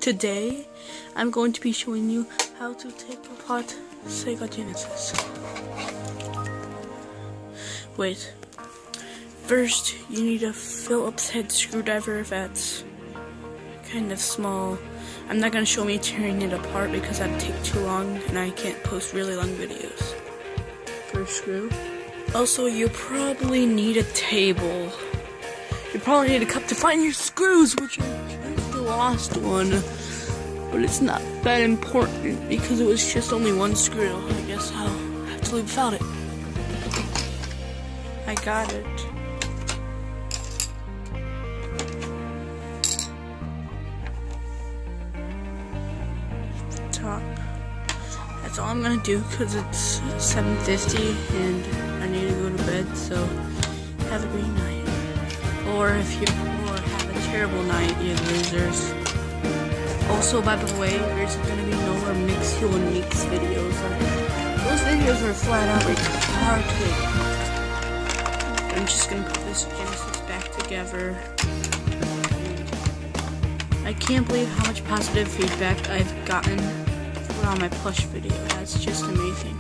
Today, I'm going to be showing you how to take apart Sega Genesis. Wait. First, you need a Phillips head screwdriver that's kind of small. I'm not going to show me tearing it apart because that'd take too long and I can't post really long videos. First screw. Also, you probably need a table. You probably need a cup to find your screws, which is the last one. But it's not that important because it was just only one screw. I guess I'll have to leave without it. I got it. Top. That's all I'm gonna do because it's 7:50 and I need to go to bed. So have a great night. Or if you have a terrible night, you losers. Also, by the way, there's gonna be no more Mix Fuel and Mix videos. Those videos are flat out retarded. I'm just gonna put this Genesis back together. I can't believe how much positive feedback I've gotten on my plush video. That's just amazing.